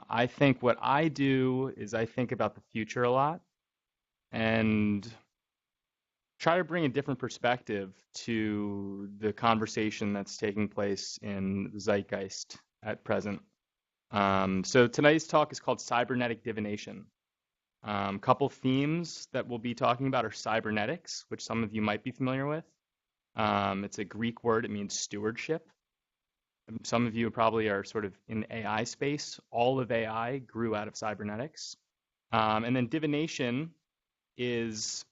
I think what I do is I think about the future a lot and try to bring a different perspective to the conversation that's taking place in the zeitgeist at present. So tonight's talk is called Cybernetic Divination. Couple themes that we'll be talking about are cybernetics, which some of you might be familiar with. It's a Greek word. It means stewardship. Some of you probably are sort of in the AI space. All of AI grew out of cybernetics. And then divination is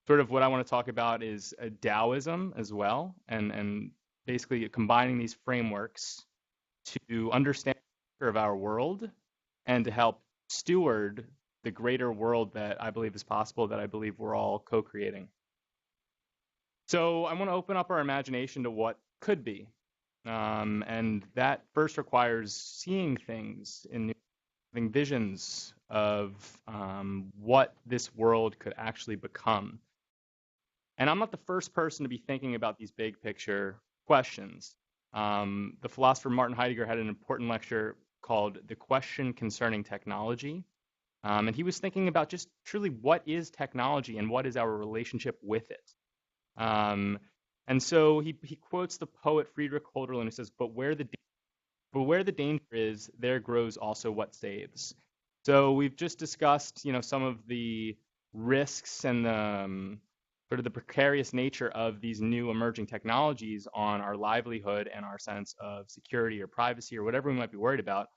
sort of what I want to talk about is a Taoism as well, and basically combining these frameworks to understand the nature of our world and to help steward the greater world that I believe is possible, that I believe we're all co-creating. So I want to open up our imagination to what could be. And that first requires seeing things in having visions of what this world could actually become. And I'm not the first person to be thinking about these big picture questions. The philosopher Martin Heidegger had an important lecture called The Question Concerning Technology. And he was thinking about just truly what is technology and what is our relationship with it. And so he quotes the poet Friedrich Hölderlin, who says, but where the danger is, there grows also what saves. So we've just discussed, some of the risks and the sort of the precarious nature of these new emerging technologies on our livelihood and our sense of security or privacy or whatever we might be worried about.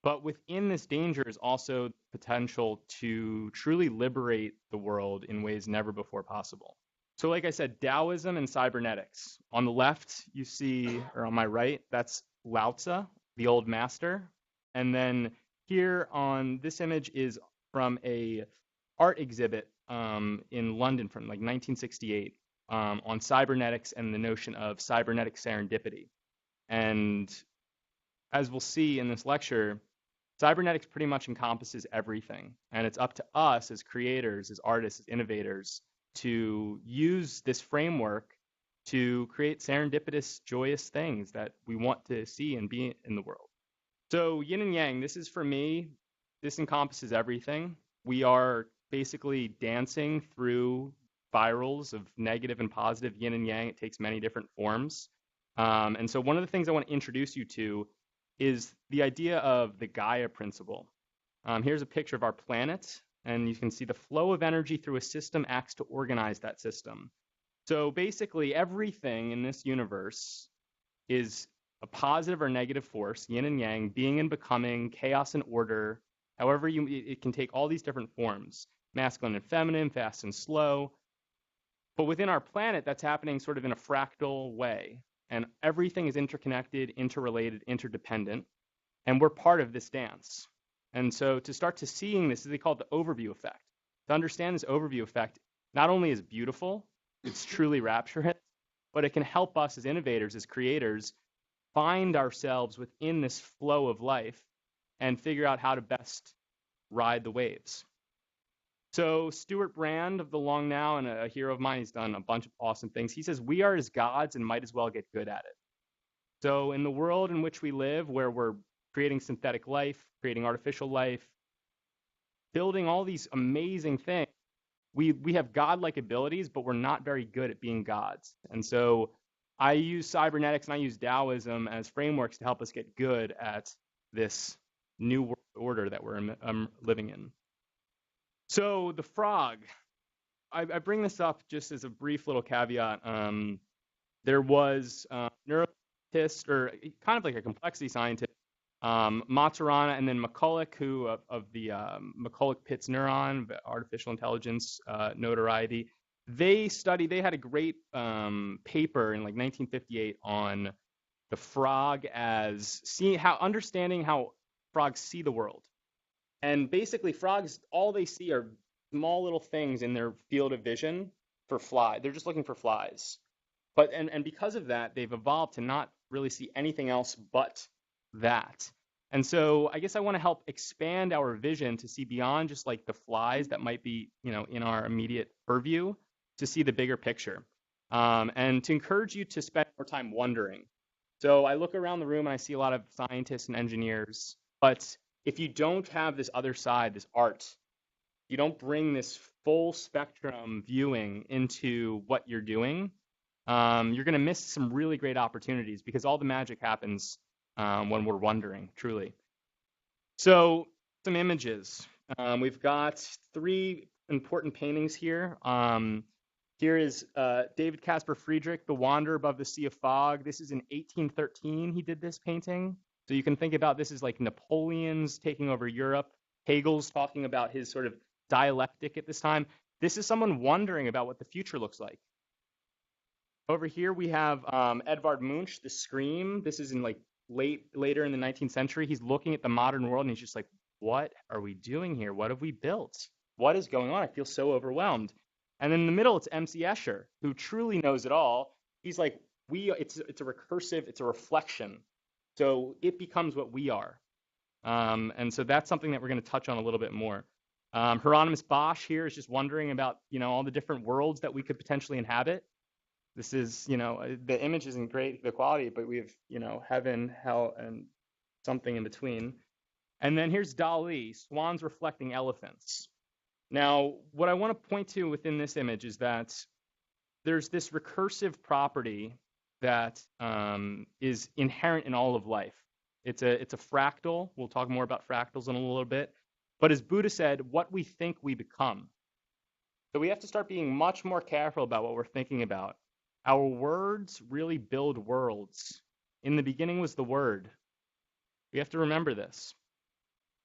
But within this danger is also potential to truly liberate the world in ways never before possible. So like I said, Taoism and cybernetics. On the left, you see, or on my right, that's Lao Tzu, the old master. And then here on this image is from a art exhibit in London from like 1968 on cybernetics and the notion of cybernetic serendipity. And as we'll see in this lecture, cybernetics pretty much encompasses everything. And it's up to us as creators, as artists, as innovators, to use this framework to create serendipitous, joyous things that we want to see and be in the world. So yin and yang, this is for me, this encompasses everything. We are basically dancing through spirals of negative and positive yin and yang. It takes many different forms. And so one of the things I want to introduce you to is the idea of the Gaia principle. Here's a picture of our planet. And you can see the flow of energy through a system acts to organize that system. So basically, everything in this universe is a positive or negative force, yin and yang, being and becoming, chaos and order. However, it can take all these different forms, masculine and feminine, fast and slow. But within our planet, that's happening sort of in a fractal way. And everything is interconnected, interrelated, interdependent. And we're part of this dance. And so to start to seeing this, they call it the overview effect. To understand this overview effect, not only is beautiful, it's truly rapturous, but it can help us as innovators, as creators, find ourselves within this flow of life and figure out how to best ride the waves. So Stuart Brand of the Long Now, and a hero of mine, he's done a bunch of awesome things. He says, we are as gods and might as well get good at it. So in the world in which we live, where we're creating synthetic life, creating artificial life, building all these amazing things, we have godlike abilities, but we're not very good at being gods. And so I use cybernetics and I use Taoism as frameworks to help us get good at this new world order that we're living in. So the frog, I bring this up just as a brief little caveat. There was a neuroscientist, or kind of like a complexity scientist, Maturana, and then McCulloch, who of the McCulloch-Pitts neuron, artificial intelligence notoriety. They had a great paper in like 1958 on the frog as understanding how frogs see the world. And basically frogs, all they see are small little things in their field of vision for fly. They're just looking for flies. But and because of that, they've evolved to not really see anything else but that. And so I guess I want to help expand our vision to see beyond just like the flies that might be, in our immediate purview, to see the bigger picture. And to encourage you to spend more time wondering. So I look around the room and I see a lot of scientists and engineers, but if you don't have this other side, this art, you don't bring this full spectrum viewing into what you're doing, you're going to miss some really great opportunities because all the magic happens when we're wondering, truly. So, some images. We've got three important paintings here. Here is David Caspar Friedrich, The Wanderer Above the Sea of Fog. This is in 1813 he did this painting. So you can think about this as like Napoleon's taking over Europe. Hegel's talking about his sort of dialectic at this time. This is someone wondering about what the future looks like. Over here we have Edvard Munch, The Scream. This is in like later in the 19th century. He's looking at the modern world and he's just like, what are we doing here? What have we built? What is going on? I feel so overwhelmed. And then in the middle, it's M.C. Escher, who truly knows it all. He's like, it's a recursive, it's a reflection. So it becomes what we are. And so that's something that we're going to touch on a little bit more. Hieronymus Bosch here is just wondering about, all the different worlds that we could potentially inhabit. This is, the image isn't great, the quality, but we have, heaven, hell, and something in between. And then here's Dali, swans reflecting elephants. Now, what I want to point to within this image is that there's this recursive property that is inherent in all of life. It's a fractal. We'll talk more about fractals in a little bit. But as Buddha said, what we think we become. So we have to start being much more careful about what we're thinking about. Our words really build worlds. In the beginning was the Word. We have to remember this.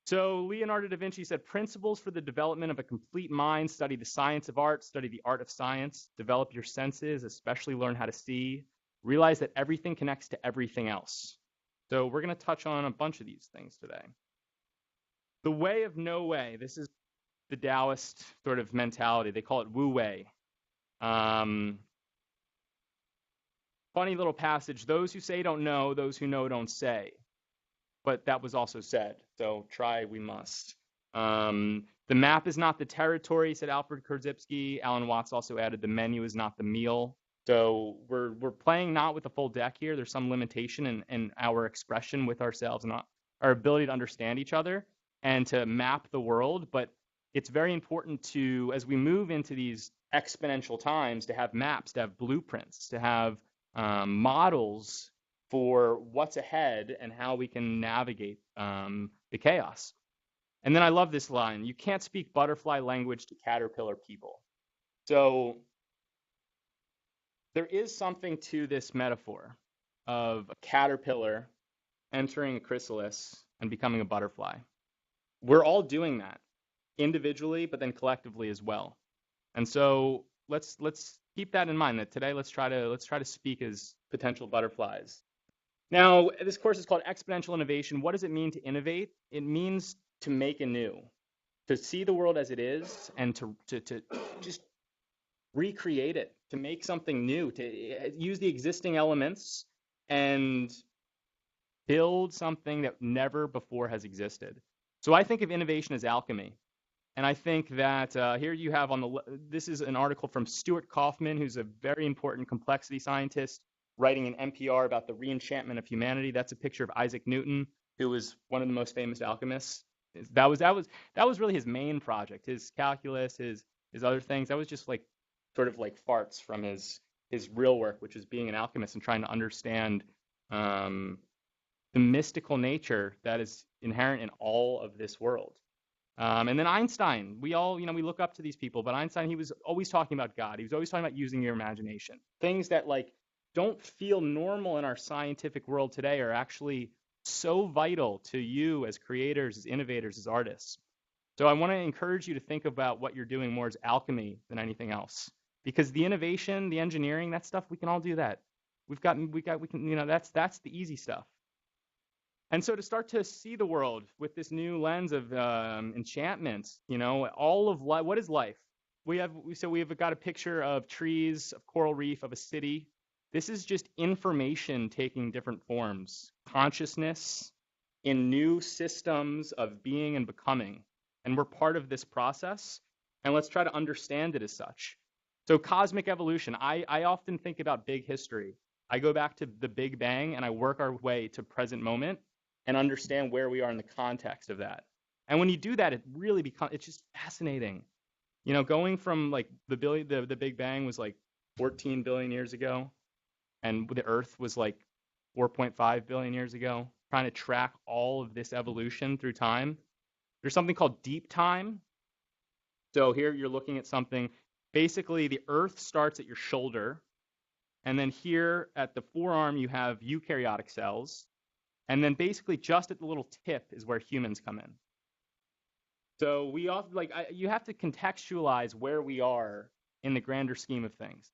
So Leonardo da Vinci said, principles for the development of a complete mind: study the science of art, study the art of science, develop your senses, especially learn how to see, realize that everything connects to everything else. So we're going to touch on a bunch of these things today. The way of no way. This is the Taoist sort of mentality. They call it Wu Wei. Funny little passage. Those who say don't know, those who know don't say. But that was also said, so try we must. The map is not the territory, said Alfred Korzybski. Alan Watts also added the menu is not the meal. So we're playing not with the full deck here. There's some limitation in our expression with ourselves and our ability to understand each other and to map the world. But it's very important to, as we move into these exponential times, to have maps, to have blueprints, to have models for what's ahead and how we can navigate the chaos. And then I love this line: you can't speak butterfly language to caterpillar people. So there is something to this metaphor of a caterpillar entering a chrysalis and becoming a butterfly. We're all doing that individually, but then collectively as well. And so let's keep that in mind, that today let's try to speak as potential butterflies. Now, this course is called Exponential Innovation. What does it mean to innovate? It means to make anew, to see the world as it is, and to just recreate it, to make something new, to use the existing elements and build something that never before has existed. So I think of innovation as alchemy. And I think that here you have this is an article from Stuart Kauffman, who's a very important complexity scientist, writing in NPR about the reenchantment of humanity. That's a picture of Isaac Newton, who was one of the most famous alchemists. That was really his main project. His calculus, his other things, that was just like sort of like farts from his real work, which is being an alchemist and trying to understand the mystical nature that is inherent in all of this world. And then Einstein, we all, we look up to these people, but Einstein, he was always talking about God. He was always talking about using your imagination. Things that like don't feel normal in our scientific world today are actually so vital to you as creators, as innovators, as artists. So I want to encourage you to think about what you're doing more as alchemy than anything else, because the innovation, the engineering, that stuff, we can all do that. We can, that's the easy stuff. And so to start to see the world with this new lens of enchantment, all of life, what is life? We have got a picture of trees, of coral reef, of a city. This is just information taking different forms, consciousness in new systems of being and becoming. And we're part of this process, and let's try to understand it as such. So cosmic evolution, I often think about big history. I go back to the Big Bang, and I work our way to present moment. and understand where we are in the context of that. And when you do that, it really becomes, it's just fascinating. You know, going from like the Big Bang was like 14 billion years ago, and the Earth was like 4.5 billion years ago, trying to track all of this evolution through time. There's something called deep time. So here you're looking at something, basically the Earth starts at your shoulder, and then here at the forearm you have eukaryotic cells, and then basically just at the little tip is where humans come in. So we often you have to contextualize where we are in the grander scheme of things,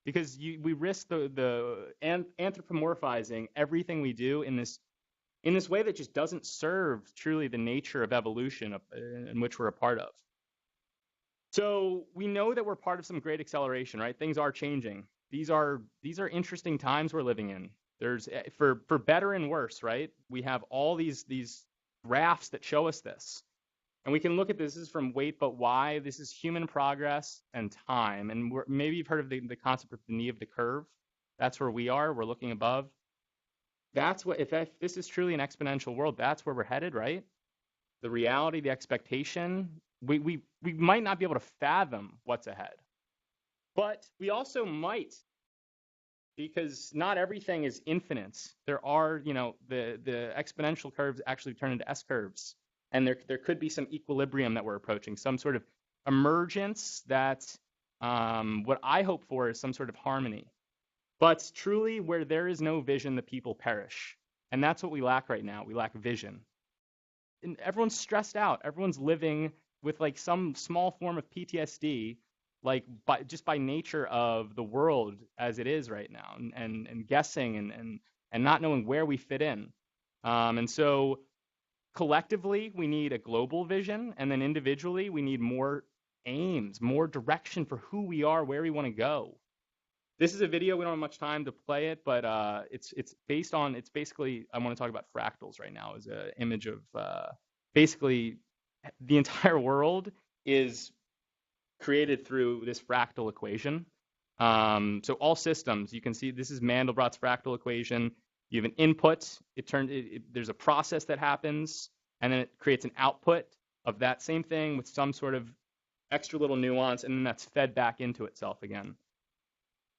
because we risk the anthropomorphizing everything we do in this way that just doesn't serve truly the nature of evolution in which we're a part of. So we know that we're part of some great acceleration, right? Things are changing. These are interesting times we're living in. There's for better and worse, right? We have all these graphs that show us this. And we can look at this as from wait, but why? This is human progress and time. And maybe you've heard of the concept of the knee of the curve. That's where we are. We're looking above. That's what, if this is truly an exponential world, that's where we're headed, right? The reality, the expectation, we might not be able to fathom what's ahead. But we also might, because not everything is infinite. There are, the exponential curves actually turn into S curves. And there could be some equilibrium that we're approaching, some sort of emergence that what I hope for is some sort of harmony. But truly, where there is no vision, the people perish. And that's what we lack right now. We lack vision. And everyone's stressed out. Everyone's living with like some small form of PTSD, like just by nature of the world as it is right now, and guessing and not knowing where we fit in. And so collectively, we need a global vision, and then individually, we need more aims, more direction for who we are, where we want to go. This is a video. We don't have much time to play it, but it's basically, I want to talk about fractals right now as an image of basically the entire world is created through this fractal equation. So all systems, you can see this is Mandelbrot's fractal equation. You have an input, there's a process that happens, and then it creates an output of that same thing with some sort of extra little nuance, and then that's fed back into itself again.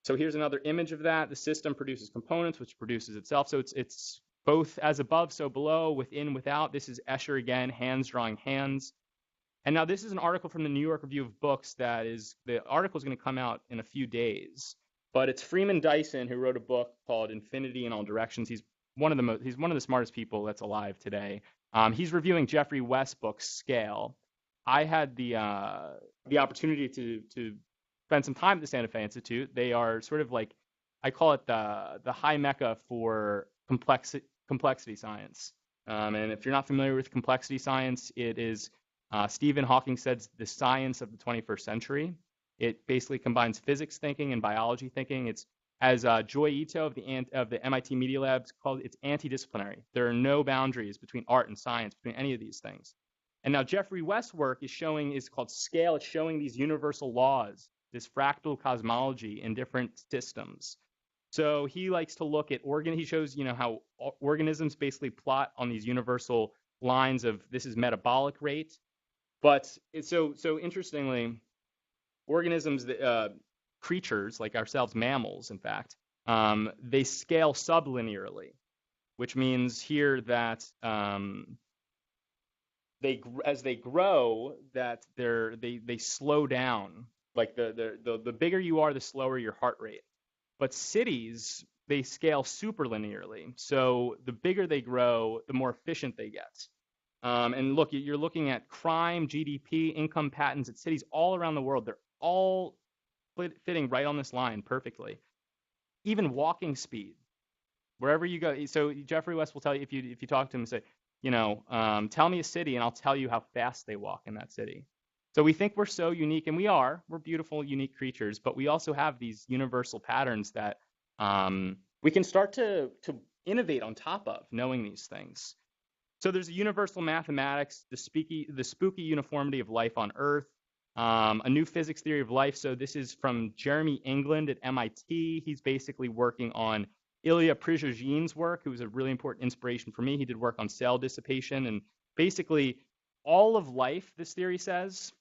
So here's another image of that. The system produces components, which produces itself. So it's both as above, so below, within, without. This is Escher again, hands drawing hands. And now this is an article from the New York Review of Books the article is going to come out in a few days. But it's Freeman Dyson who wrote a book called Infinity in All Directions. He's one of the smartest people that's alive today. He's reviewing Geoffrey West's book Scale. I had the opportunity to spend some time at the Santa Fe Institute. They are sort of like, I call it the high mecca for complexity science. And if you're not familiar with complexity science, it is Stephen Hawking said the science of the 21st century. It basically combines physics thinking and biology thinking. It's, as Joy Ito of the MIT Media Lab called, it's anti-disciplinary. There are no boundaries between art and science, between any of these things. And now Geoffrey West's work is called Scale. It's showing these universal laws, this fractal cosmology in different systems. So he likes to look at he shows, how organisms basically plot on these universal lines of this is metabolic rate. But it's so interestingly, organisms, creatures like ourselves, mammals, in fact, they scale sublinearly, which means here that as they grow, that they slow down. Like the bigger you are, the slower your heart rate. But cities, they scale superlinearly. So the bigger they grow, the more efficient they get. And look, you're looking at crime, GDP, income patterns at cities all around the world. They're all fitting right on this line perfectly. Even walking speed, wherever you go. So Geoffrey West will tell you, if you talk to him and say, tell me a city and I'll tell you how fast they walk in that city. So we think we're so unique, and we're beautiful, unique creatures, but we also have these universal patterns that we can start to innovate on top of, knowing these things. So there's a universal mathematics, the spooky uniformity of life on Earth, a new physics theory of life. So this is from Jeremy England at MIT. He's basically working on Ilya Prigoghine's work, who was a really important inspiration for me. He did work on cell dissipation. And basically, all of life, this theory says,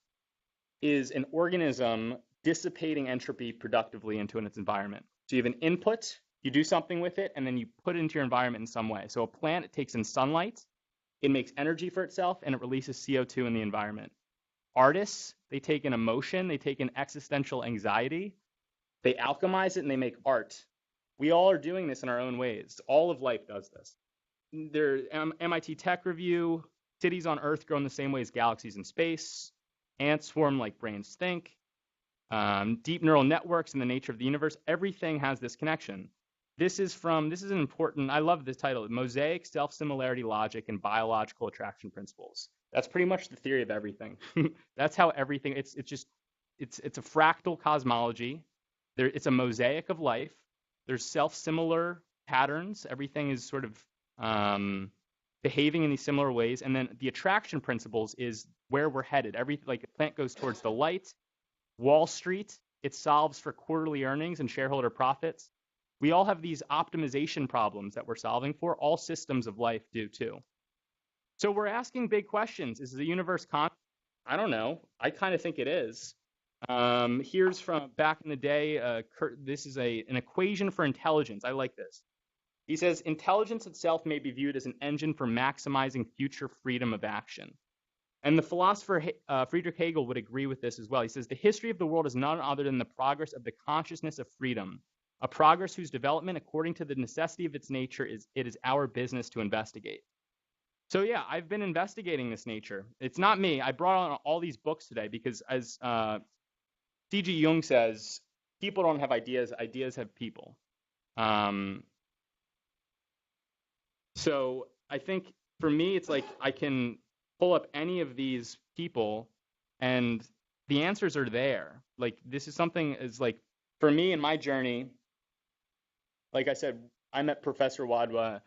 is an organism dissipating entropy productively into its environment. So you have an input, you do something with it, and then you put it into your environment in some way. So a plant, it takes in sunlight, it makes energy for itself, and it releases CO2 in the environment. Artists, they take in emotion, they take in existential anxiety, they alchemize it, and they make art. We all are doing this in our own ways. All of life does this. MIT Tech Review, cities on Earth grow in the same way as galaxies in space. Ants swarm like brains think. Deep neural networks and the nature of the universe. Everything has this connection. This is an important, I love this title, Mosaic Self-Similarity Logic and Biological Attraction Principles. That's pretty much the theory of everything. That's how everything, it's a fractal cosmology. It's a mosaic of life. There's self-similar patterns. Everything is sort of behaving in these similar ways. And then the attraction principles is where we're headed. Like a plant goes towards the light. Wall Street, it solves for quarterly earnings and shareholder profits. We all have these optimization problems that we're solving for. All systems of life do too. So we're asking big questions. Is the universe constant? I don't know. I kind of think it is. Here's from back in the day. This is an equation for intelligence. I like this. He says, intelligence itself may be viewed as an engine for maximizing future freedom of action. And the philosopher Friedrich Hegel would agree with this as well. He says, the history of the world is none other than the progress of the consciousness of freedom, a progress whose development, according to the necessity of its nature, it is our business to investigate. So yeah, I've been investigating this nature. It's not me. I brought on all these books today because, as C.G. Jung says, people don't have ideas, ideas have people. So I think for me, it's like I can pull up any of these people and the answers are there. Like this is something is like, for me in my journey, like I said, I met Professor Wadhwa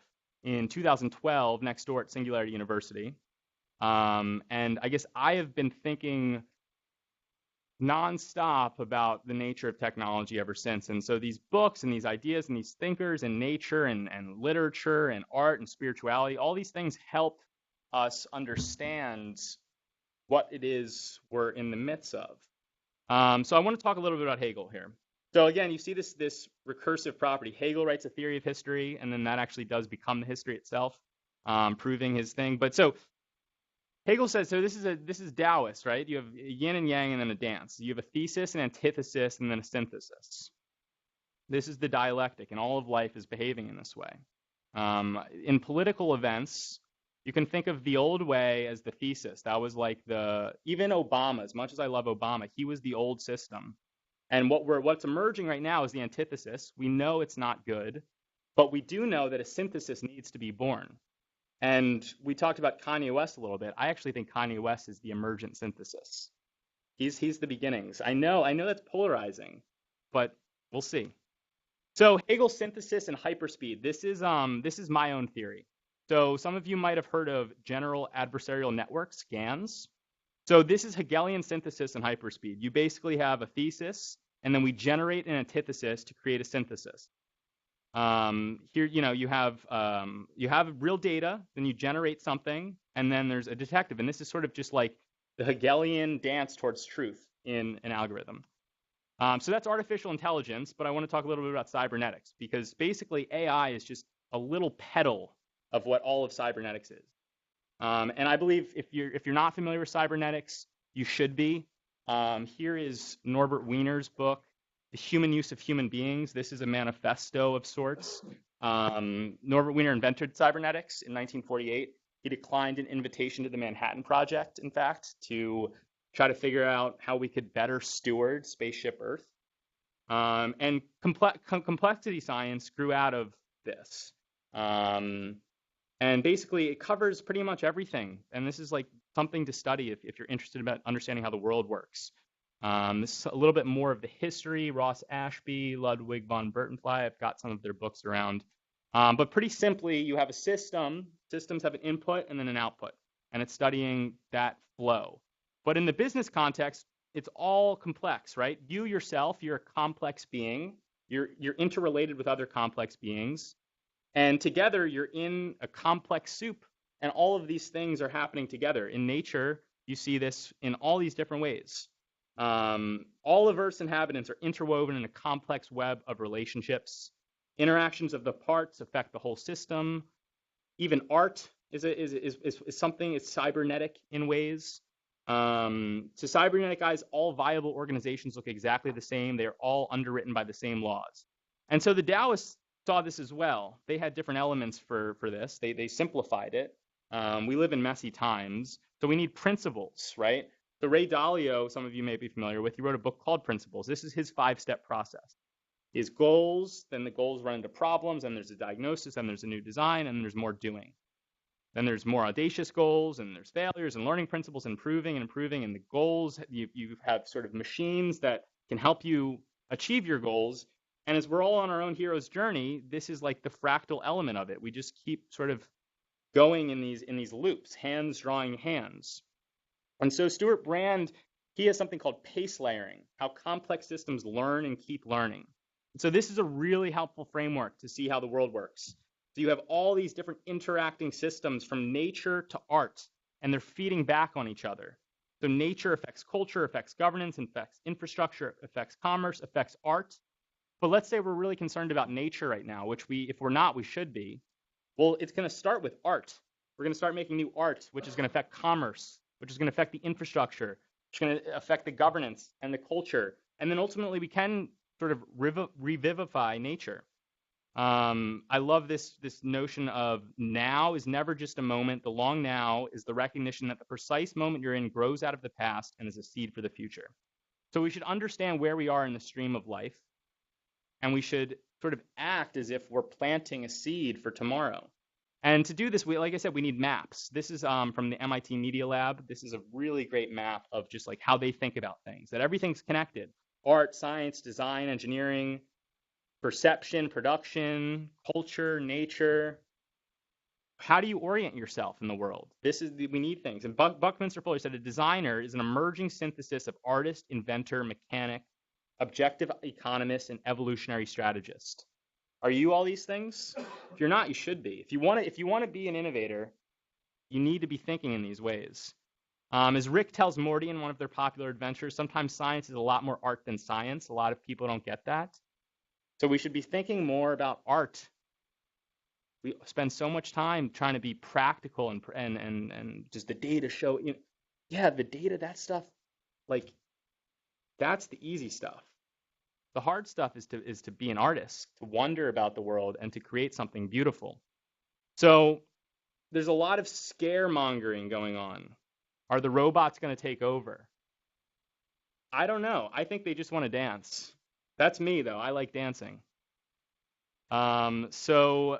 in 2012 next door at Singularity University. And I guess I have been thinking nonstop about the nature of technology ever since. And so these books and these ideas and these thinkers and nature and literature and art and spirituality, all these things help us understand what it is we're in the midst of. So I want to talk a little bit about Hegel here. So again, you see this recursive property. Hegel writes a theory of history, and then that actually does become the history itself, proving his thing. But so Hegel says, so this is Taoist, right? You have yin and yang and then a dance. You have a thesis, an antithesis, and then a synthesis. This is the dialectic, and all of life is behaving in this way. In political events, you can think of the old way as the thesis. That was like even Obama, as much as I love Obama, he was the old system. And what's emerging right now is the antithesis. We know it's not good, but we do know that a synthesis needs to be born. And we talked about Kanye West a little bit. I actually think Kanye West is the emergent synthesis. He's the beginnings. I know that's polarizing, but we'll see. So Hegel's synthesis and hyperspeed. This is my own theory. So some of you might have heard of general adversarial networks, GANs. So this is Hegelian synthesis and hyperspeed. You basically have a thesis, and then we generate an antithesis to create a synthesis. Here, you have real data, then you generate something, and then there's a detective. And this is sort of just like the Hegelian dance towards truth in an algorithm. So that's artificial intelligence, but I want to talk a little bit about cybernetics, because basically AI is just a little pedal of what all of cybernetics is. And I believe if you're not familiar with cybernetics, you should be. Here is Norbert Wiener's book, The Human Use of Human Beings. This is a manifesto of sorts. Norbert Wiener invented cybernetics in 1948. He declined an invitation to the Manhattan Project, in fact, to try to figure out how we could better steward spaceship Earth. And complexity science grew out of this. And basically, it covers pretty much everything. And this is like something to study if you're interested about understanding how the world works. This is a little bit more of the history. Ross Ashby, Ludwig von Bertenfly, I've got some of their books around. But pretty simply, you have a system. Systems have an input and then an output. And it's studying that flow. But in the business context, it's all complex, right? You yourself, you're a complex being. You're interrelated with other complex beings, and together you're in a complex soup, and all of these things are happening together. In nature, you see this in all these different ways. All of Earth's inhabitants are interwoven in a complex web of relationships. Interactions of the parts affect the whole system. Even art is something. It's cybernetic in ways. To cybernetic eyes, all viable organizations look exactly the same. They are all underwritten by the same laws. And so the Taoists saw this as well. They had different elements for this. They simplified it. We live in messy times, so we need principles, right? So Ray Dalio, some of you may be familiar with, he wrote a book called Principles. This is his 5-step process. His goals, then the goals run into problems, and there's a diagnosis, and there's a new design, and there's more doing. Then there's more audacious goals, and there's failures, and learning principles, improving, and the goals, you have sort of machines that can help you achieve your goals. And as we're all on our own hero's journey, this is like the fractal element of it. We just keep sort of going in these loops, hands drawing hands. And so Stuart Brand, he has something called pace layering, how complex systems learn and keep learning. So this is a really helpful framework to see how the world works. So you have all these different interacting systems from nature to art, and they're feeding back on each other. So nature affects culture, affects governance, affects infrastructure, affects commerce, affects art. But let's say we're really concerned about nature right now, which if we're not, we should be. Well, it's going to start with art. We're going to start making new art, which is going to affect commerce, which is going to affect the infrastructure, which is going to affect the governance and the culture. And then ultimately we can sort of revivify nature. I love this notion of now is never just a moment. The long now is the recognition that the precise moment you're in grows out of the past and is a seed for the future. So we should understand where we are in the stream of life, and we should sort of act as if we're planting a seed for tomorrow. And to do this, like I said, we need maps. This is from the MIT Media Lab. This is a really great map of just like how they think about things, that everything's connected. Art, science, design, engineering, perception, production, culture, nature. How do you orient yourself in the world? We need things. And Buckminster Fuller said a designer is an emerging synthesis of artist, inventor, mechanic, objective economist, and evolutionary strategist. Are you all these things? If you're not, you should be. If you want to be an innovator, you need to be thinking in these ways. As Rick tells Morty in one of their popular adventures, sometimes science is a lot more art than science. A lot of people don't get that. So we should be thinking more about art. We spend so much time trying to be practical and just the data show. The data, that stuff, like that's the easy stuff. The hard stuff is to be an artist, to wonder about the world, and to create something beautiful. So there's a lot of scaremongering going on. Are the robots going to take over? I don't know. I think they just want to dance. That's me, though. I like dancing. So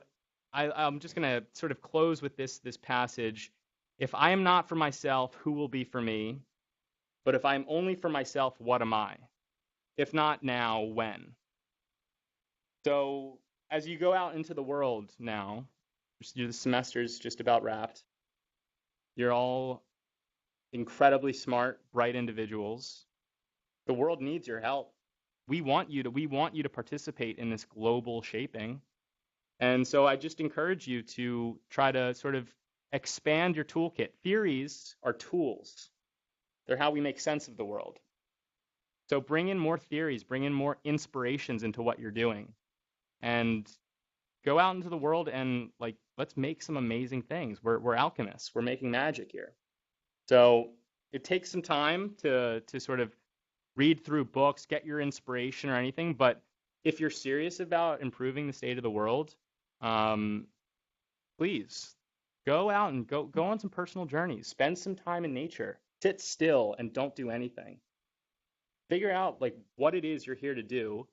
I'm just going to sort of close with this passage. If I am not for myself, who will be for me? But if I'm only for myself, what am I? If not now, when? So as you go out into the world now, the semester's just about wrapped. You're all incredibly smart, bright individuals. The world needs your help. We want you to participate in this global shaping. And so I just encourage you to try to sort of expand your toolkit. Theories are tools. They're how we make sense of the world. So bring in more theories, bring in more inspirations into what you're doing, and go out into the world and let's make some amazing things. We're alchemists. We're making magic here. So it takes some time to sort of read through books, get your inspiration or anything. But if you're serious about improving the state of the world, please go out and go on some personal journeys. Spend some time in nature. Sit still and don't do anything. Figure out what it is you're here to do,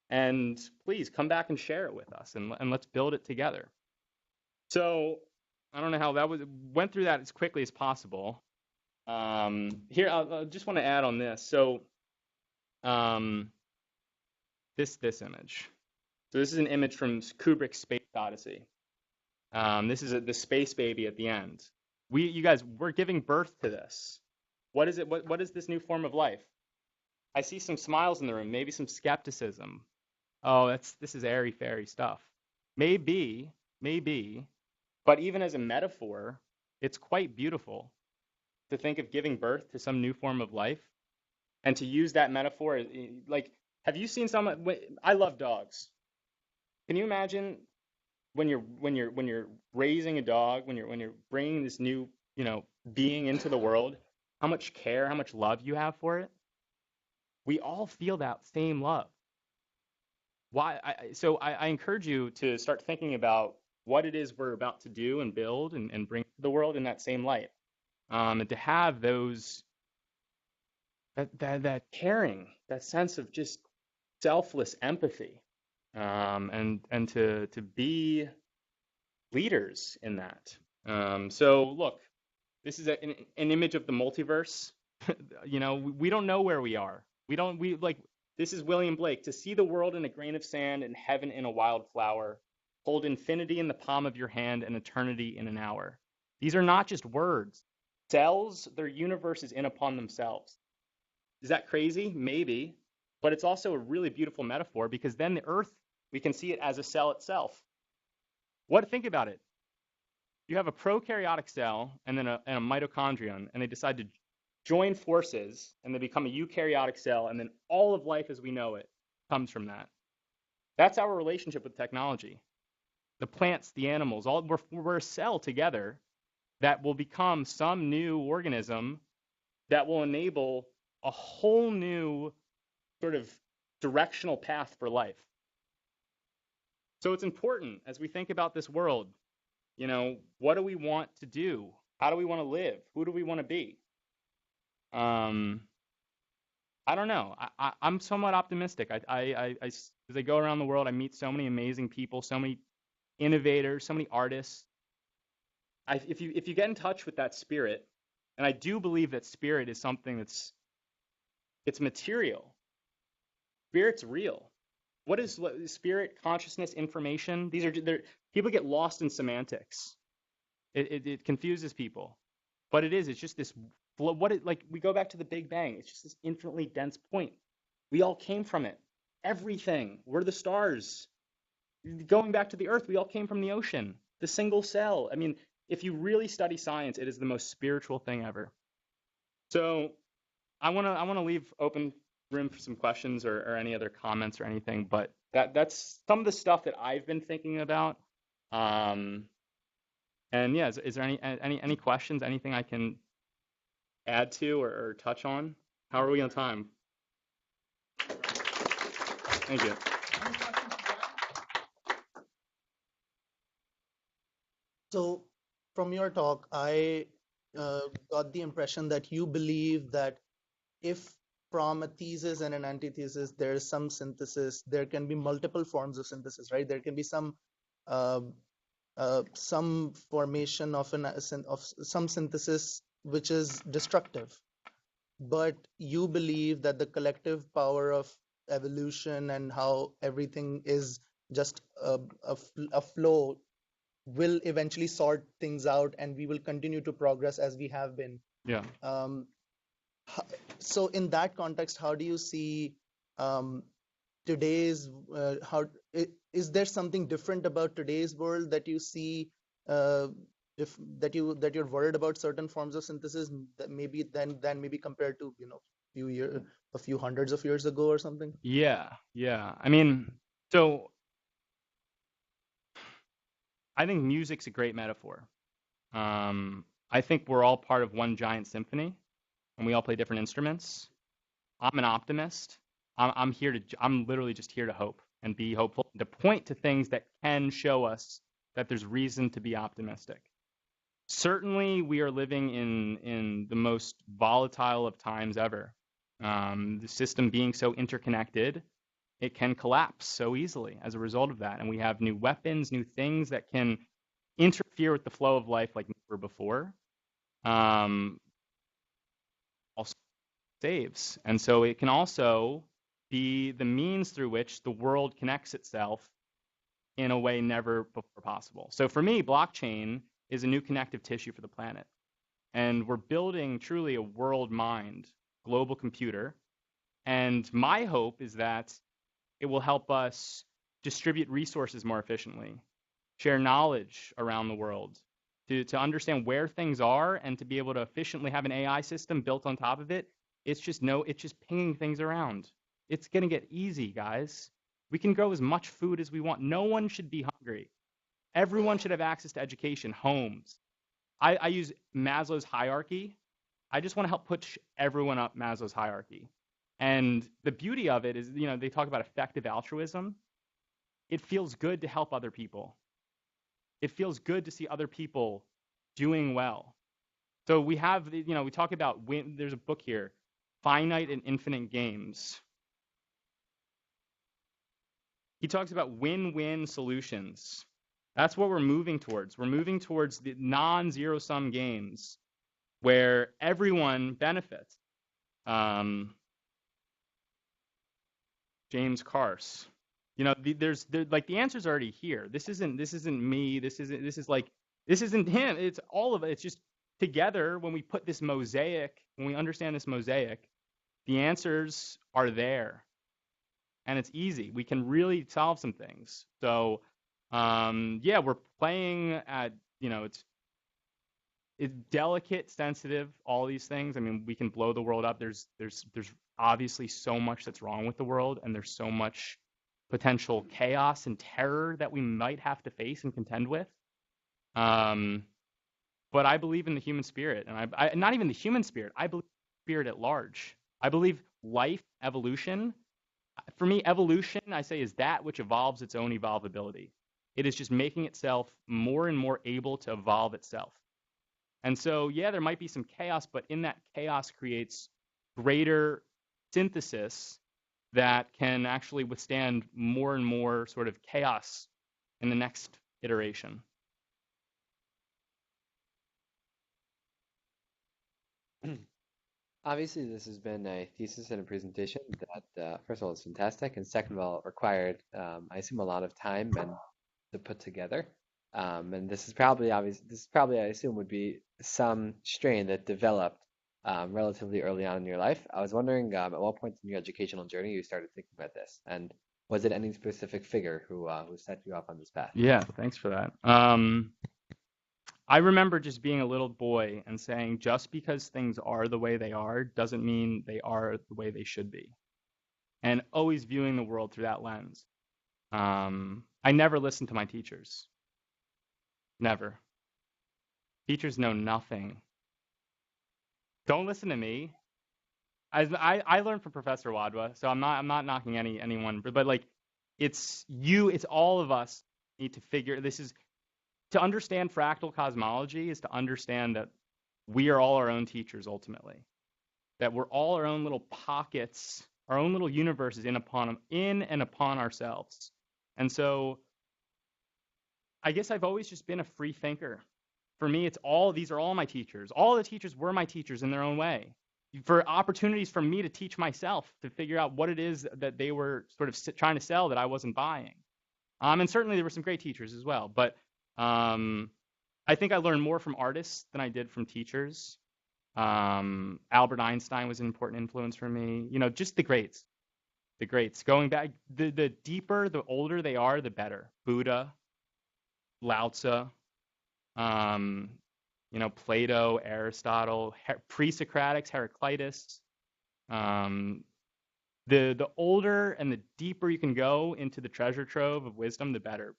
and please come back and share it with us, and let's build it together. So I don't know how that went through that as quickly as possible. Here, I just want to add on this. So this image. So this is an image from Kubrick's Space Odyssey. This is the space baby at the end. You guys, we're giving birth to this. What is it? What is this new form of life? I see some smiles in the room, maybe some skepticism. Oh, this is airy fairy stuff. Maybe, maybe, but even as a metaphor, it's quite beautiful to think of giving birth to some new form of life and to use that metaphor. Like, have you seen someone? I love dogs. Can you imagine when you're raising a dog, when you're bringing this new, being into the world, how much care, how much love you have for it? We all feel that same love. Why? So I encourage you to start thinking about what it is we're about to do and build and bring to the world in that same light. And to have that caring, that sense of just selfless empathy, and to be leaders in that. So look, this is an image of the multiverse. We don't know where we are. We like, this is William Blake. To see the world in a grain of sand and heaven in a wild flower, hold infinity in the palm of your hand and eternity in an hour. These are not just words. Cells, their universe is in upon themselves. Is that crazy? Maybe. But it's also a really beautiful metaphor, because then the earth, we can see it as a cell itself. Think about it. You have a prokaryotic cell and then a mitochondrion, and they decide to join forces and they become a eukaryotic cell, and then all of life as we know it comes from that. That's our relationship with technology. The plants, the animals, we're a cell together that will become some new organism that will enable a whole new sort of directional path for life. So it's important as we think about this world, what do we want to do? How do we want to live? Who do we want to be? I don't know. I'm somewhat optimistic. As I go around the world, I meet so many amazing people, so many innovators, so many artists. If you get in touch with that spirit, and I do believe that spirit is something it's material. Spirit's real. What is spirit, consciousness, information? People get lost in semantics. It confuses people, but it's just this. Like, we go back to the Big Bang. It's just this infinitely dense point. We all came from it. Everything. We're the stars. Going back to the Earth, we all came from the ocean. The single cell. I mean, if you really study science, it is the most spiritual thing ever. So I wanna leave open room for some questions or any other comments or anything. But that's some of the stuff that I've been thinking about. And yeah, is there any questions? Anything I can add to or touch on? How are we on time? Thank you. So, from your talk, I got the impression that you believe that if from a thesis and an antithesis there is some synthesis, there can be multiple forms of synthesis, right? There can be some formation of some synthesis which is destructive, but you believe that the collective power of evolution and how everything is just a flow will eventually sort things out, and we will continue to progress as we have been. Yeah. So in that context, how do you see today's is there something different about today's world that you see, that you're worried about certain forms of synthesis that maybe than maybe compared to a few hundreds of years ago or something? Yeah. I mean, so I think music's a great metaphor. I think we're all part of one giant symphony, and we all play different instruments. I'm an optimist. I'm literally just here to hope and be hopeful, to point to things that can show us that there's reason to be optimistic. Certainly, we are living in the most volatile of times ever. The system being so interconnected, it can collapse so easily as a result of that. And we have new weapons, new things that can interfere with the flow of life like never before. Also saves. And so it can also be the means through which the world connects itself in a way never before possible. So for me, blockchain is a new connective tissue for the planet. And we're building truly a world mind, global computer. And my hope is that It will help us distribute resources more efficiently, share knowledge around the world, to understand where things are and to be able to efficiently have an AI system built on top of it. It's just pinging things around. It's going to get easy, guys. We can grow as much food as we want. No one should be hungry. Everyone should have access to education, homes. I use Maslow's hierarchy. I just want to help push everyone up Maslow's hierarchy. And the beauty of it is, they talk about effective altruism. It feels good to help other people. It feels good to see other people doing well. So we have, we talk about there's a book here, Finite and Infinite Games. He talks about win-win solutions. That's what we're moving towards. We're moving towards the non-zero-sum games where everyone benefits. James Carse. Like the answer's already here. This isn't me. This isn't him. It's all of it. It's just together when we put this mosaic, when we understand this mosaic, the answers are there. And it's easy. We can really solve some things. So we're playing at, it's delicate, sensitive, all these things. I mean, we can blow the world up. There's obviously so much that's wrong with the world, and there's so much potential chaos and terror that we might have to face and contend with. But I believe in the human spirit, and I not even the human spirit. I believe in the spirit at large. I believe life, evolution. For me, evolution, I say, is that which evolves its own evolvability. It is just making itself more and more able to evolve itself. And so, there might be some chaos, but in that chaos creates greater synthesis that can actually withstand more and more sort of chaos in the next iteration. Obviously, this has been a thesis and a presentation that, first of all, is fantastic, and second of all, required, I assume, a lot of time and to put together. And this is probably obvious. This probably, I assume, would be some strain that developed relatively early on in your life. I was wondering, at what point in your educational journey you started thinking about this, and was it any specific figure who set you off on this path? Yeah, thanks for that. I remember just being a little boy and saying, just because things are the way they are doesn't mean they are the way they should be. And always viewing the world through that lens. I never listened to my teachers. Never. Teachers know nothing. Don't listen to me. I learned from Professor Wadwa, so I'm not knocking anyone, but like it's all of us need to figure this is. To understand fractal cosmology is to understand that we are all our own teachers ultimately. That we're all our own little pockets, our own little universes in and upon ourselves. And so I guess I've always just been a free thinker. For me, these are all my teachers. All the teachers were my teachers in their own way. For opportunities for me to teach myself, to figure out what it is that they were sort of trying to sell that I wasn't buying. And certainly there were some great teachers as well, but I think I learned more from artists than I did from teachers. Albert Einstein was an important influence for me. Just the greats. The greats. Going back, the deeper, the older they are, the better. Buddha, Lao Tzu, Plato, Aristotle, pre-Socratics, Heraclitus. The older and the deeper you can go into the treasure trove of wisdom, the better.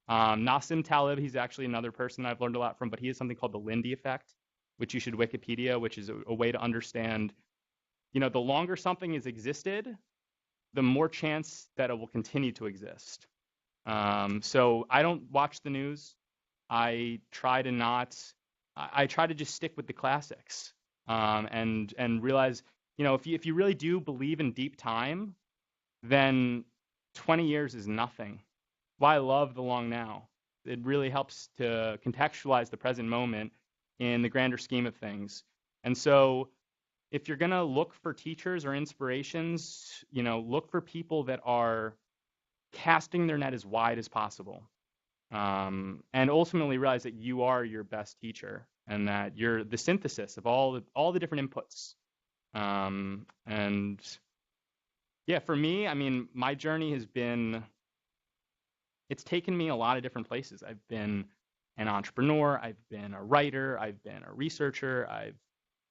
Nassim Taleb, he's actually another person I've learned a lot from, but he has something called the Lindy effect, which you should Wikipedia, which is a way to understand, the longer something has existed, the more chance that it will continue to exist. So I don't watch the news. I try to just stick with the classics, and realize, if you really do believe in deep time, then 20 years is nothing. Why I love the long now. It really helps to contextualize the present moment in the grander scheme of things. And so if you're going to look for teachers or inspirations, look for people that are casting their net as wide as possible. And ultimately realize that you are your best teacher and that you're the synthesis of all the different inputs. And Yeah, for me, I mean, my journey it's taken me a lot of different places. I've been an entrepreneur, I've been a writer, I've been a researcher, I've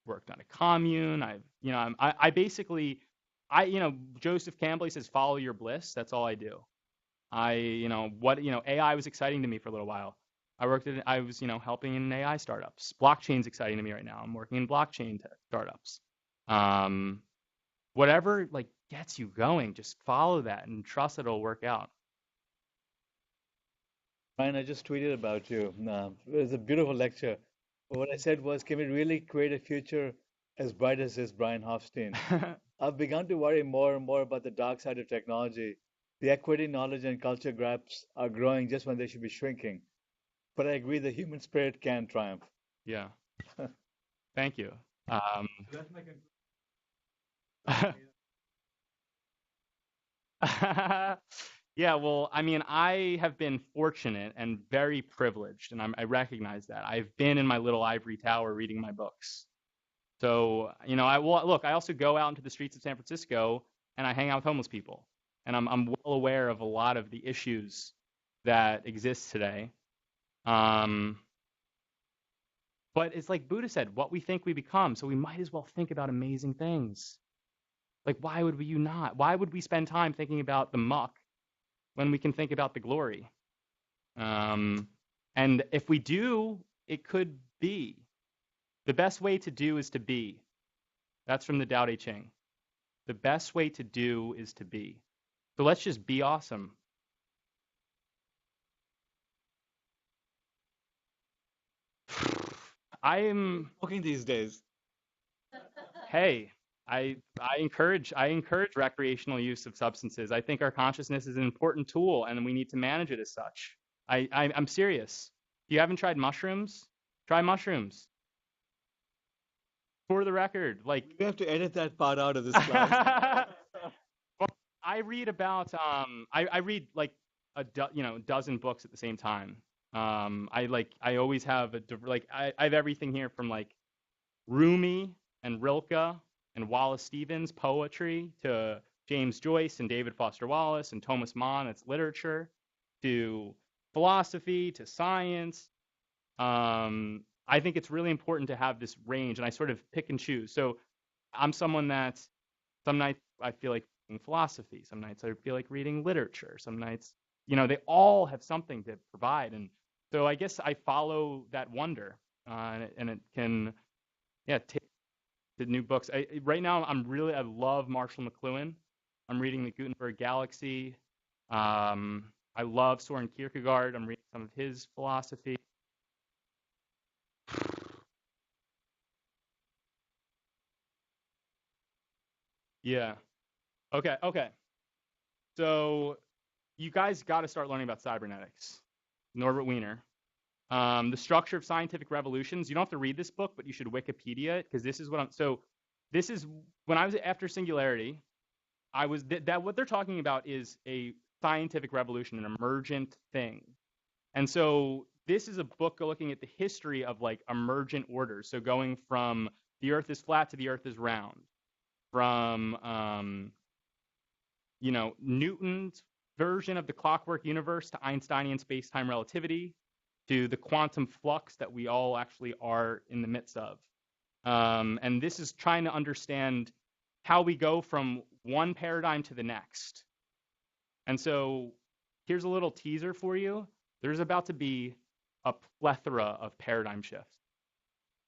worked on a commune. I basically, Joseph Campbell, he says, follow your bliss. That's all I do. AI was exciting to me for a little while. I was, helping in AI startups. Blockchain's exciting to me right now. I'm working in blockchain tech startups. Um, Whatever like gets you going, just follow that and trust that it'll work out. Brian, I just tweeted about you. It was a beautiful lecture. What I said was, can we really create a future as bright as this Brian Hoffstein? I've begun to worry more and more about the dark side of technology. The equity, knowledge, and culture gaps are growing just when they should be shrinking. But I agree the human spirit can triumph. Yeah, thank you. That's my Yeah, well, I mean, I have been fortunate and very privileged, and I recognize that. I've been in my little ivory tower reading my books. So, I also go out into the streets of San Francisco and I hang out with homeless people. And I'm well aware of a lot of the issues that exist today. Um, but it's like Buddha said, what we think we become. So we might as well think about amazing things. Like, why would you not? Why would we spend time thinking about the muck when we can think about the glory? And if we do, it could be. The best way to do is to be. That's from the Tao Te Ching. The best way to do is to be. So let's just be awesome. smoking these days. Hey, I encourage recreational use of substances. I think our consciousness is an important tool and we need to manage it as such. I'm serious. If you haven't tried mushrooms, try mushrooms. For the record, like We have to edit that part out of this class. well, I read about I read like dozen books at the same time. I always have I have everything here from like Rumi and Rilke and Wallace Stevens poetry to James Joyce and David Foster Wallace and Thomas Mann, it's literature, to philosophy to science. I think it's really important to have this range, and I sort of pick and choose. So I'm someone that some nights I feel like reading philosophy, some nights I feel like reading literature, some nights, they all have something to provide. And so I guess I follow that wonder, and it can, yeah, take the new books. Right now I love Marshall McLuhan. I'm reading the Gutenberg Galaxy. I love Soren Kierkegaard. I'm reading some of his philosophy. Yeah. Okay. So you guys got to start learning about cybernetics. Norbert Wiener. The structure of scientific revolutions. You don't have to read this book, but you should Wikipedia it because this is when I was after Singularity, I was that what they're talking about is a scientific revolution, an emergent thing. And so this is a book looking at the history of like emergent orders. So going from the earth is flat to the earth is round, from Newton's version of the clockwork universe to Einsteinian space-time relativity to the quantum flux that we all actually are in the midst of. And this is trying to understand how we go from one paradigm to the next. And so here's a little teaser for you. There's about to be a plethora of paradigm shifts.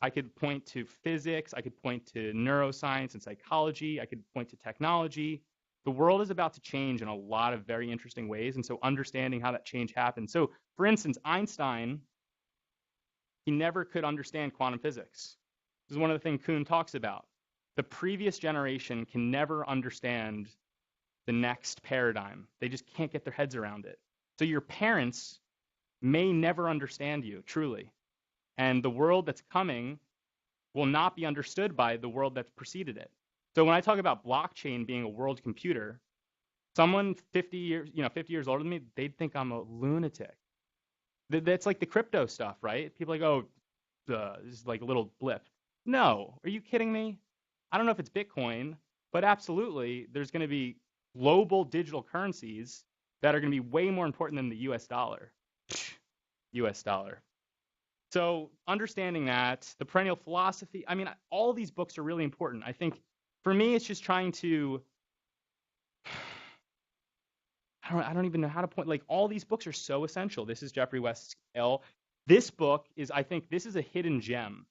I could point to physics, I could point to neuroscience and psychology, I could point to technology. The world is about to change in a lot of very interesting ways, and so understanding how that change happens. So, for instance, Einstein, he never could understand quantum physics. This is one of the things Kuhn talks about. The previous generation can never understand the next paradigm. They just can't get their heads around it. So your parents may never understand you, truly. And the world that's coming will not be understood by the world that's preceded it. So when I talk about blockchain being a world computer, someone 50 years older than me, they'd think I'm a lunatic. That's like the crypto stuff, right? People are like, oh, this is like a little blip. No, are you kidding me? I don't know if it's Bitcoin, but absolutely, there's going to be global digital currencies that are going to be way more important than the US dollar. US dollar. So understanding that, the perennial philosophy, I mean, all these books are really important. I think for me, it's just trying to, I don't even know how to point, like all these books are so essential. This is Jeffrey West's L. This book is, I think this is a hidden gem.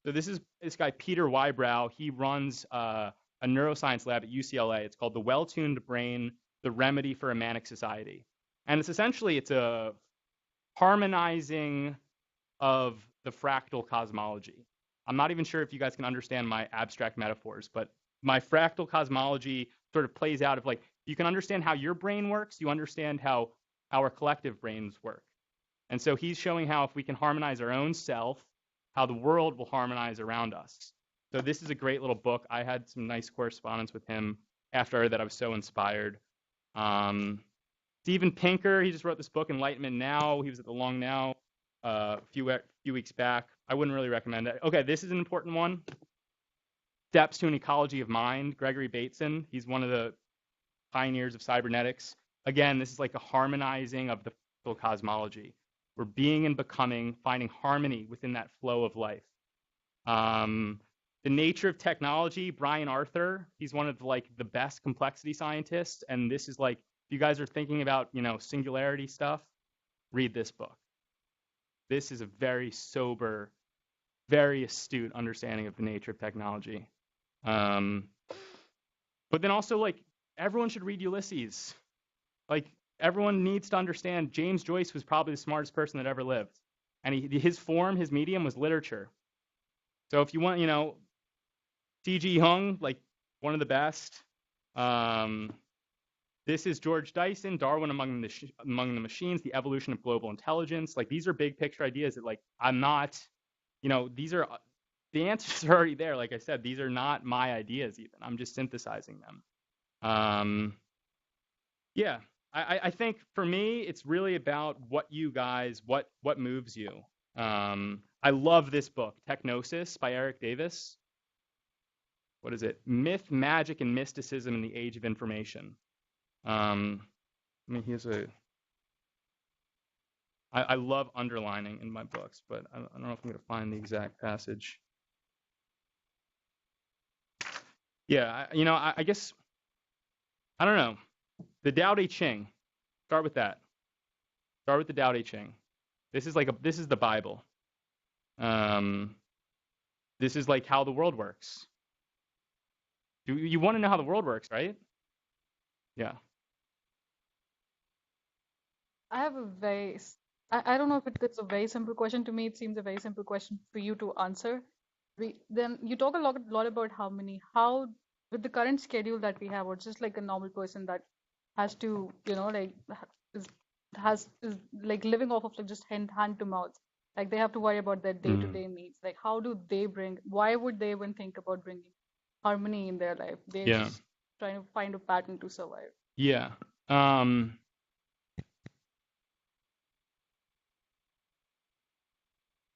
So this is this guy, Peter Wybrow. He runs a neuroscience lab at UCLA. It's called The Well-Tuned Brain, The Remedy for a Manic Society. And it's essentially, it's a harmonizing of the fractal cosmology. I'm not even sure if you guys can understand my abstract metaphors, but my fractal cosmology sort of plays out of like, you can understand how your brain works, you understand how our collective brains work. And so he's showing how if we can harmonize our own self, how the world will harmonize around us. So this is a great little book. I had some nice correspondence with him after I heard that. I was so inspired. Steven Pinker, he just wrote this book, Enlightenment Now. He was at the Long Now a few weeks back. I wouldn't really recommend it. Okay, this is an important one. Steps to an Ecology of Mind, Gregory Bateson. He's one of the pioneers of cybernetics. Again, this is like a harmonizing of the fractal cosmology. We're being and becoming, finding harmony within that flow of life. The Nature of Technology, Brian Arthur. He's one of like the best complexity scientists. And this is like, if you guys are thinking about, singularity stuff, read this book. This is a very sober, very astute understanding of the nature of technology. But then also, like, everyone should read Ulysses. Like, everyone needs to understand James Joyce was probably the smartest person that ever lived. And his form, his medium was literature. So if you want, C.G. Jung, like, one of the best. This is George Dyson, Darwin Among the Machines, The Evolution of Global Intelligence. Like, these are big picture ideas that, like, I'm not, these are, the answers are already there. Like I said, these are not my ideas even. I'm just synthesizing them. Yeah, I think for me, it's really about what you guys, what moves you. I love this book, Technosis by Eric Davis. What is it? Myth, Magic, and Mysticism in the Age of Information. I love underlining in my books, but I don't know if I'm going to find the exact passage. Yeah, I guess, I don't know. The Tao Te Ching. Start with that. Start with the Tao Te Ching. This is the Bible. This is like how the world works. You want to know how the world works, right? Yeah. I have I don't know if it's a very simple question. To me, it seems a very simple question for you to answer. Then you talk a lot about how with the current schedule that we have, or just like a normal person that has to, is like living off of like just hand to mouth. Like they have to worry about their day-to-day needs. Like why would they even think about bringing harmony in their life? They're just trying to find a pattern to survive. Yeah.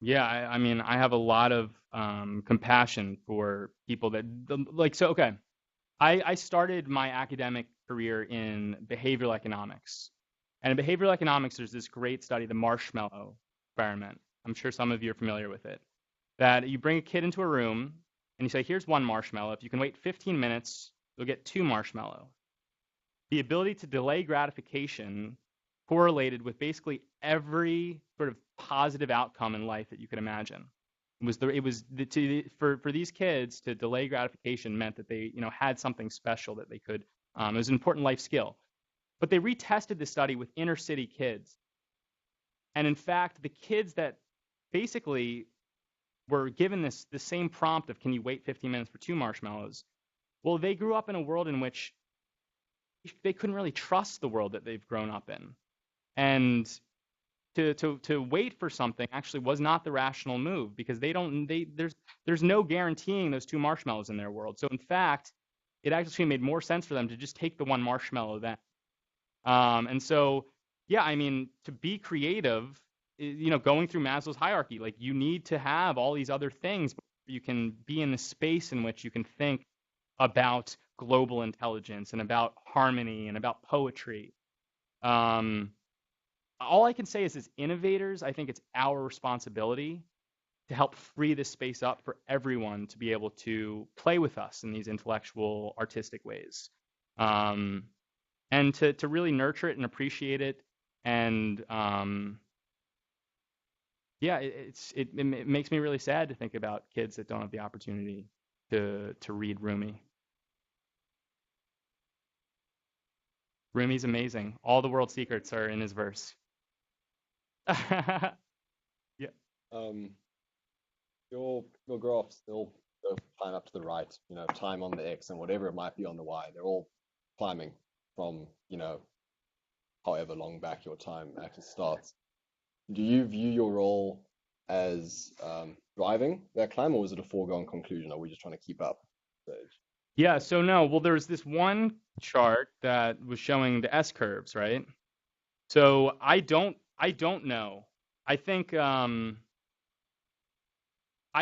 Yeah, I mean, I have a lot of compassion for people that like. So, okay, I started my academic career in behavioral economics, and in behavioral economics, there's this great study, the marshmallow experiment. I'm sure some of you are familiar with it. That you bring a kid into a room and you say, "Here's one marshmallow. If you can wait 15 minutes, you'll get 2 marshmallow." The ability to delay gratification correlated with basically every sort of positive outcome in life that you could imagine. For these kids to delay gratification meant that they had something special that they could. It was an important life skill. But they retested the study with inner city kids, and in fact, the kids that basically were given the same prompt of, "Can you wait 15 minutes for 2 marshmallows?" Well, they grew up in a world in which they couldn't really trust the world that they've grown up in. And to wait for something actually was not the rational move, because there's no guaranteeing those 2 marshmallows in their world. So in fact, it actually made more sense for them to just take the 1 marshmallow then. And so, yeah, I mean, to be creative, going through Maslow's hierarchy, like you need to have all these other things before you can be in the space in which you can think about global intelligence and about harmony and about poetry. Um, all I can say is, as innovators, I think it's our responsibility to help free this space up for everyone to be able to play with us in these intellectual, artistic ways, and to really nurture it and appreciate it. And yeah, it makes me really sad to think about kids that don't have the opportunity to read Rumi. Rumi's amazing. All the world's secrets are in his verse. Yeah. Um, your graphs, they'll climb up to the right, time on the X and whatever it might be on the Y. They're all climbing from, however long back your time actually starts. Do you view your role as driving that climb, or is it a foregone conclusion? Are we just trying to keep up? Yeah, so no, well, there's this one chart that was showing the S curves, right? So I don't know. I think I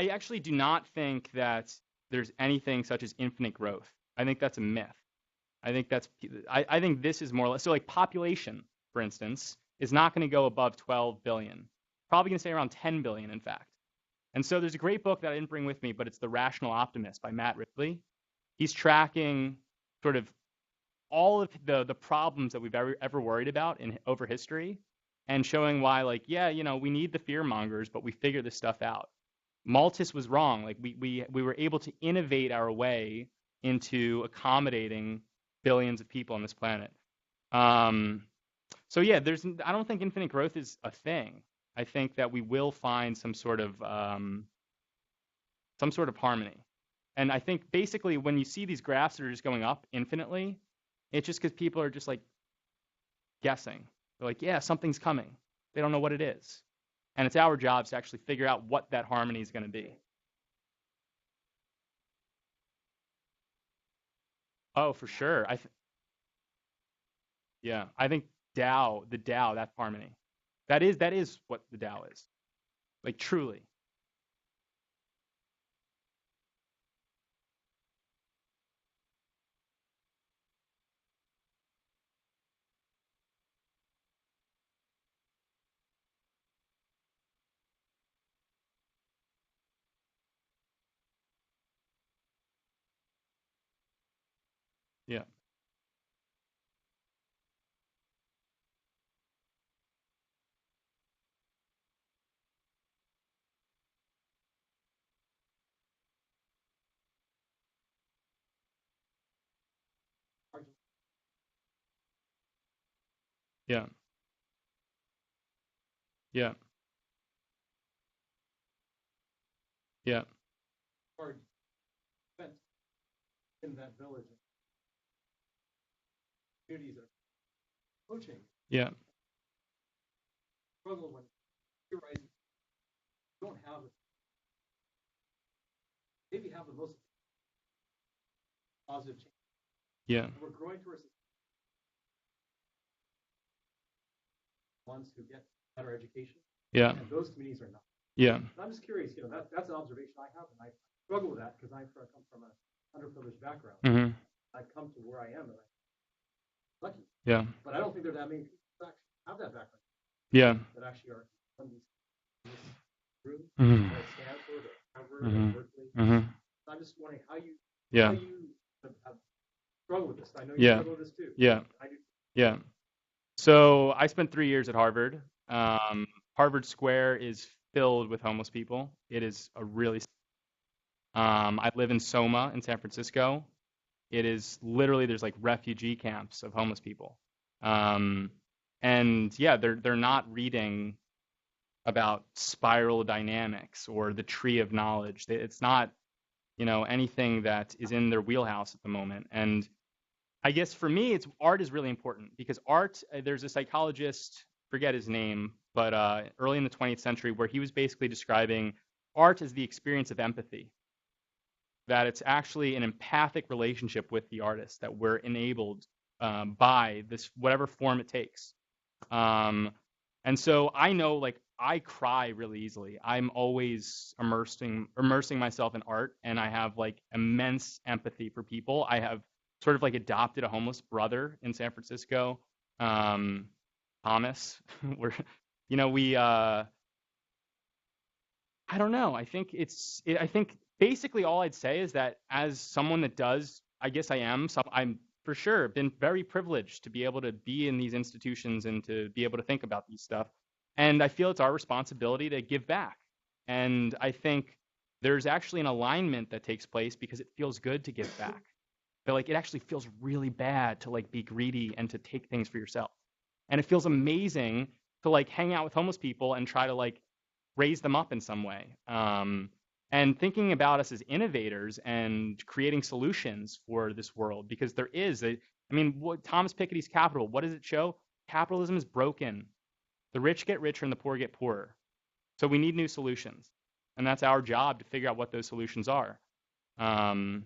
actually do not think that there's anything such as infinite growth. I think that's a myth. I think this is more or less, so like population, for instance, is not going to go above 12 billion. Probably going to stay around 10 billion, in fact. And so there's a great book that I didn't bring with me, but it's The Rational Optimist by Matt Ridley. He's tracking sort of all of the problems that we've ever worried about over history, and showing why, like, yeah, we need the fear mongers, but we figure this stuff out. Malthus was wrong. Like we were able to innovate our way into accommodating billions of people on this planet. So yeah, I don't think infinite growth is a thing. I think that we will find some sort of harmony. And I think basically when you see these graphs that are just going up infinitely, it's just because people are just like guessing. They're like, yeah, something's coming. They don't know what it is. And it's our jobs to actually figure out what that harmony is going to be. Oh, for sure. I think the Tao, that's harmony. That is what the Tao is. Like, truly. Yeah. Yeah. Yeah. Yeah. In that village, communities are coaching. Yeah. Struggle when you're right. You don't have it. Maybe have the most positive change. Yeah. We're growing towards ones who get better education. Yeah. And those communities are not. Yeah. And I'm just curious, that's an observation I have, and I struggle with that because I come from an underprivileged background. Mm-hmm. I've come to where I am, and I'm lucky. Yeah. But I don't think there are that many people that actually have that background. Yeah. That actually are in this room, Mm-hmm. at Stanford or Harvard Mm-hmm. or Berkeley. Mm-hmm. So I'm just wondering how you Yeah. have struggled with this. I know you Yeah. struggle with this too. Yeah. I do. Yeah. So I spent 3 years at Harvard. Harvard Square is filled with homeless people. It is a really I live in Soma in San Francisco. It is literally, there's like refugee camps of homeless people. And yeah, they're not reading about spiral dynamics or the tree of knowledge. It's not, anything that is in their wheelhouse at the moment. And I guess for me, art is really important because art, there's a psychologist, forget his name, but early in the 20th century, where he was basically describing art as the experience of empathy. That it's actually an empathic relationship with the artist that we're enabled by this, whatever form it takes. And so I know, like, I cry really easily. I'm always immersing myself in art, and I have like immense empathy for people. I have sort of like adopted a homeless brother in San Francisco, Thomas. We're, we I don't know. I think I think basically all I'd say is that as someone that does, I guess I am, I'm for sure been very privileged to be able to be in these institutions and to be able to think about these stuff. And I feel it's our responsibility to give back. And I think there's actually an alignment that takes place because it feels good to give back. But like it actually feels really bad to like be greedy and to take things for yourself. And it feels amazing to like hang out with homeless people and try to like raise them up in some way. And thinking about us as innovators and creating solutions for this world, because there is what Thomas Piketty's Capital, what does it show? Capitalism is broken. The rich get richer and the poor get poorer. So we need new solutions. And that's our job to figure out what those solutions are. And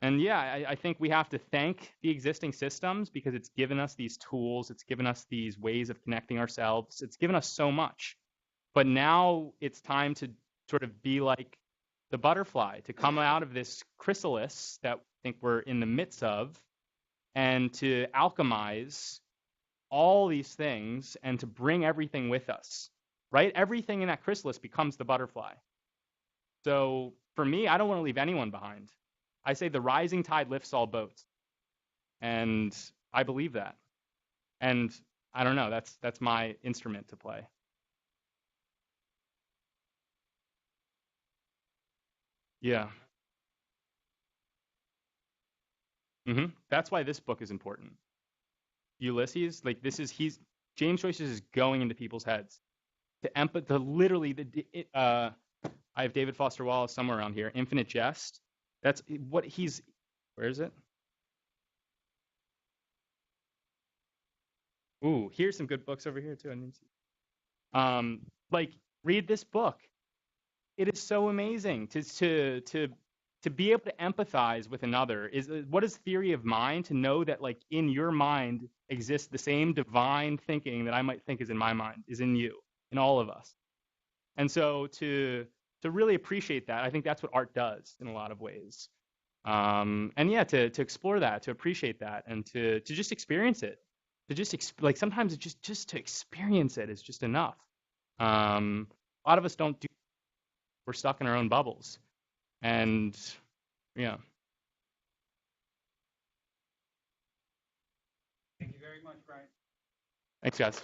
yeah, I think we have to thank the existing systems because it's given us these tools. It's given us these ways of connecting ourselves. It's given us so much. But now it's time to sort of be like the butterfly, to come out of this chrysalis that I think we're in the midst of, and to alchemize all these things and to bring everything with us, right? Everything in that chrysalis becomes the butterfly. So for me, I don't want to leave anyone behind. I say the rising tide lifts all boats. And I believe that. And I don't know, that's my instrument to play. Yeah. That's why this book is important. Ulysses, like James Joyce is going into people's heads to literally I have David Foster Wallace somewhere around here, Infinite Jest. That's what where is it? Ooh, here's some good books over here too. I didn't see. Like read this book. It is so amazing to be able to empathize with another. What is theory of mind? To know that like in your mind exists the same divine thinking that I might think is in my mind, is in you, in all of us. And so to really appreciate that, I think that's what art does in a lot of ways. And yeah, to explore that, to appreciate that, and to just experience it. To just like sometimes it's just to experience it is just enough. A lot of us don't do. We're stuck in our own bubbles. And yeah. Thank you very much, Brian. Thanks, guys.